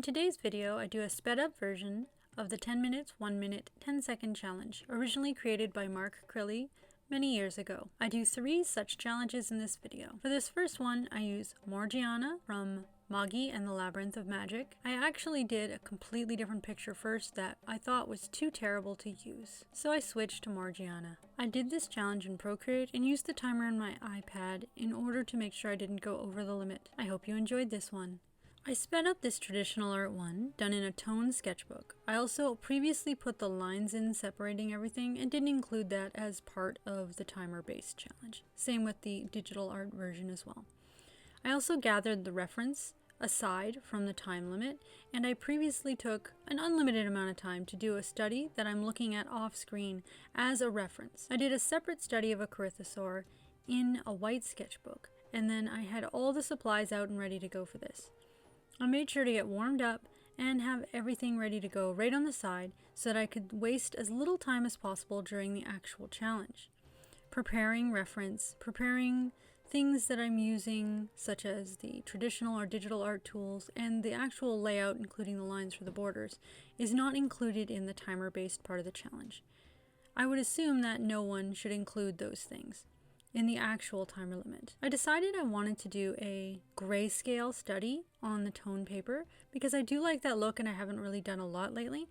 today's video, I do a sped up version of the 10 minutes, 1 minute, 10-second challenge, originally created by Mark Crilly many years ago. I do 3 such challenges in this video. For this first one, I use Morgiana from Moggy and the Labyrinth of Magic. I actually did a completely different picture first that I thought was too terrible to use, so I switched to Morgiana. I did this challenge in Procreate and used the timer on my iPad in order to make sure I didn't go over the limit. I hope you enjoyed this one. I sped up this traditional art one, done in a tone sketchbook. I also previously put the lines in separating everything and didn't include that as part of the timer-based challenge. Same with the digital art version as well. I also gathered the reference aside from the time limit, and I previously took an unlimited amount of time to do a study that I'm looking at off screen as a reference. I did a separate study of a Corythosaur in a white sketchbook, and then I had all the supplies out and ready to go for this. I made sure to get warmed up and have everything ready to go right on the side so that I could waste as little time as possible during the actual challenge. Preparing reference, preparing things that I'm using, such as the traditional or digital art tools, and the actual layout, including the lines for the borders, is not included in the timer-based part of the challenge. I would assume that no one should include those things in the actual timer limit. I decided I wanted to do a grayscale study on the tone paper because I do like that look and I haven't really done a lot lately.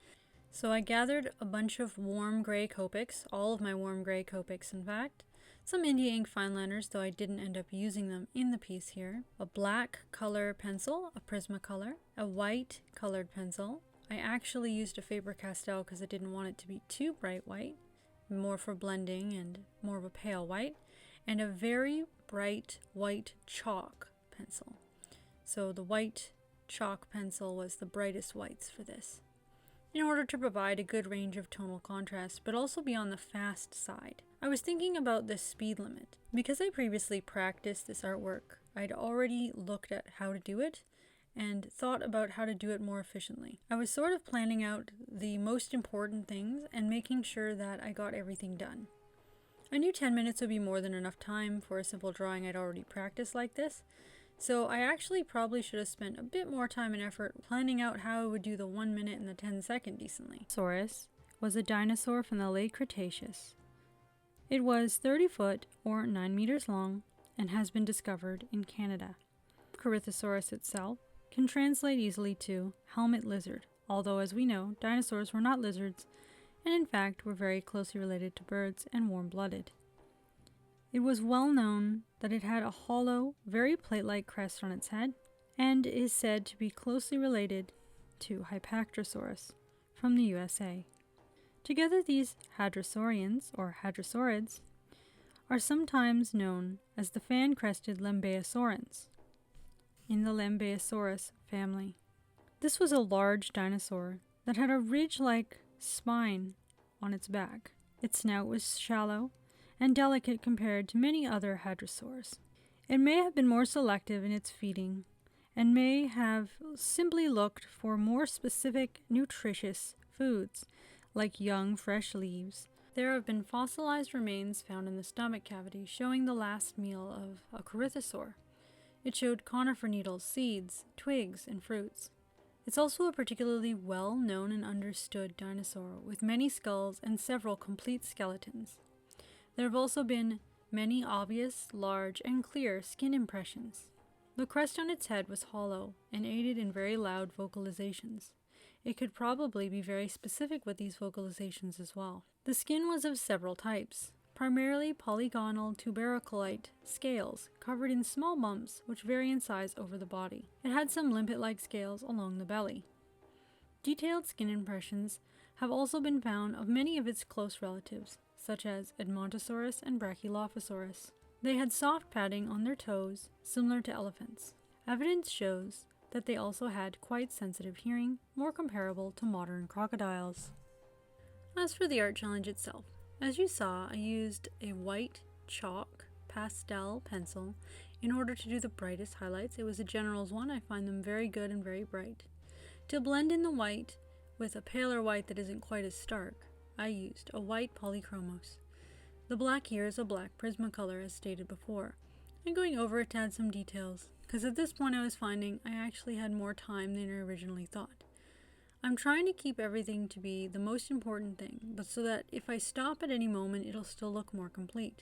So I gathered a bunch of warm gray Copics, all of my warm gray Copics in fact, some India ink fineliners, though I didn't end up using them in the piece here, a black color pencil, a Prismacolor, a white colored pencil. I actually used a Faber-Castell because I didn't want it to be too bright white, more for blending and more of a pale white, and a very bright white chalk pencil. So the white chalk pencil was the brightest whites for this, in order to provide a good range of tonal contrast, but also be on the fast side. I was thinking about the speed limit. Because I previously practiced this artwork, I'd already looked at how to do it and thought about how to do it more efficiently. I was sort of planning out the most important things and making sure that I got everything done. I knew 10 minutes would be more than enough time for a simple drawing I'd already practiced like this, so I actually probably should have spent a bit more time and effort planning out how I would do the 1 minute and the 10-second decently. Saurus was a dinosaur from the late Cretaceous. It was 30 foot or 9 meters long and has been discovered in Canada. Corythosaurus itself can translate easily to helmet lizard, although as we know, dinosaurs were not lizards and in fact were very closely related to birds and warm-blooded. It was well known that it had a hollow, very plate-like crest on its head, and is said to be closely related to Hypactrosaurus from the USA. Together these hadrosaurians, or hadrosaurids, are sometimes known as the fan-crested Lembeosaurans in the Lembeosaurus family. This was a large dinosaur that had a ridge-like spine on its back. Its snout was shallow and delicate compared to many other hadrosaurs. It may have been more selective in its feeding and may have simply looked for more specific nutritious foods like young fresh leaves. There have been fossilized remains found in the stomach cavity showing the last meal of a Corythosaur. It showed conifer needles, seeds, twigs, and fruits. It's also a particularly well-known and understood dinosaur with many skulls and several complete skeletons. There have also been many obvious, large, and clear skin impressions. The crest on its head was hollow and aided in very loud vocalizations. It could probably be very specific with these vocalizations as well. The skin was of several types, primarily polygonal tuberculite scales covered in small bumps which vary in size over the body. It had some limpet-like scales along the belly. Detailed skin impressions have also been found of many of its close relatives, such as Edmontosaurus and Brachylophosaurus. They had soft padding on their toes, similar to elephants. Evidence shows that they also had quite sensitive hearing, more comparable to modern crocodiles. As for the art challenge itself, as you saw, I used a white chalk pastel pencil in order to do the brightest highlights. It was a General's one. I find them very good and very bright. To blend in the white with a paler white that isn't quite as stark, I used a white polychromos. The black here is a black Prismacolor as stated before. and going over it to add some details, because at this point I was finding I actually had more time than I originally thought. I'm trying to keep everything to be the most important thing, but so that if I stop at any moment, it'll still look more complete.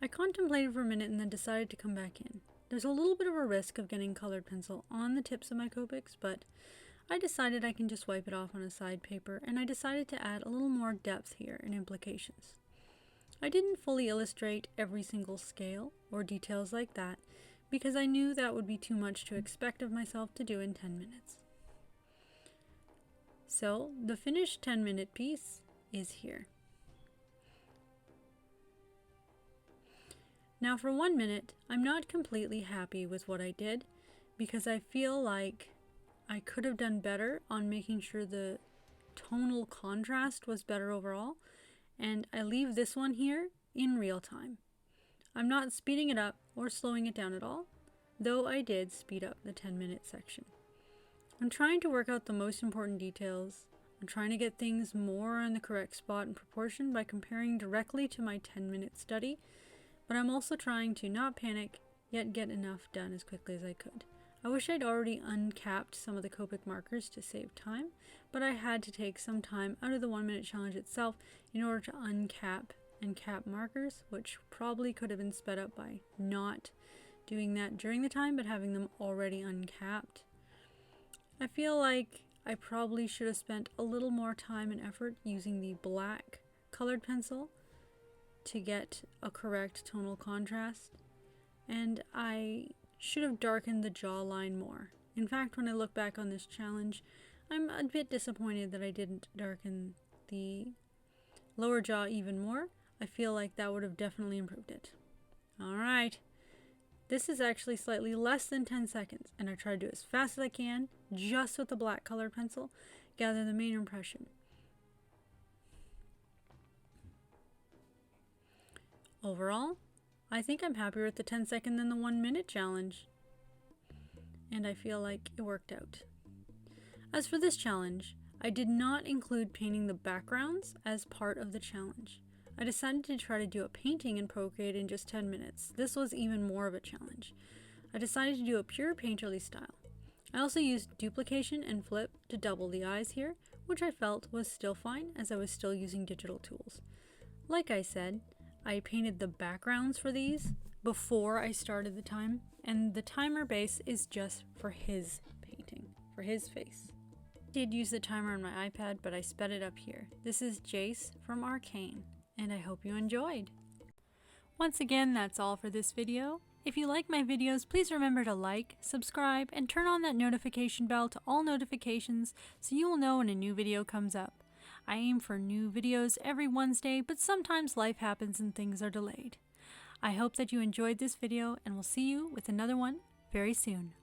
I contemplated for a minute and then decided to come back in. There's a little bit of a risk of getting colored pencil on the tips of my Copics, but I decided I can just wipe it off on a side paper, and I decided to add a little more depth here and implications. I didn't fully illustrate every single scale or details like that because I knew that would be too much to expect of myself to do in 10 minutes. So the finished 10-minute piece is here. Now for 1 minute, I'm not completely happy with what I did because I feel like I could have done better on making sure the tonal contrast was better overall, and I leave this one here in real time. I'm not speeding it up or slowing it down at all, though I did speed up the 10-minute section. I'm trying to work out the most important details. I'm trying to get things more in the correct spot and proportion by comparing directly to my 10-minute study, but I'm also trying to not panic, yet get enough done as quickly as I could. I wish I'd already uncapped some of the Copic markers to save time, but I had to take some time out of the 1-minute challenge itself in order to uncap and cap markers, which probably could have been sped up by not doing that during the time, but having them already uncapped. I feel like I probably should have spent a little more time and effort using the black colored pencil to get a correct tonal contrast, and I should have darkened the jawline more. In fact, when I look back on this challenge, I'm a bit disappointed that I didn't darken the lower jaw even more. I feel like that would have definitely improved it. Alright, this is actually slightly less than 10 seconds, and I try to do it as fast as I can, just with the black colored pencil, gather the main impression. Overall, I think I'm happier with the 10-second than the 1-minute challenge, and I feel like it worked out. As for this challenge, I did not include painting the backgrounds as part of the challenge. I decided to try to do a painting in Procreate in just 10 minutes. This was even more of a challenge. I decided to do a pure painterly style. I also used duplication and flip to double the eyes here, which I felt was still fine as I was still using digital tools. Like I said, I painted the backgrounds for these before I started the time, and the timer base is just for his painting, for his face. I did use the timer on my iPad, but I sped it up here. This is Jace from Arcane, and I hope you enjoyed. Once again, that's all for this video. If you like my videos, please remember to like, subscribe, and turn on that notification bell to all notifications so you will know when a new video comes up. I aim for new videos every Wednesday, but sometimes life happens and things are delayed. I hope that you enjoyed this video, and we'll see you with another one very soon.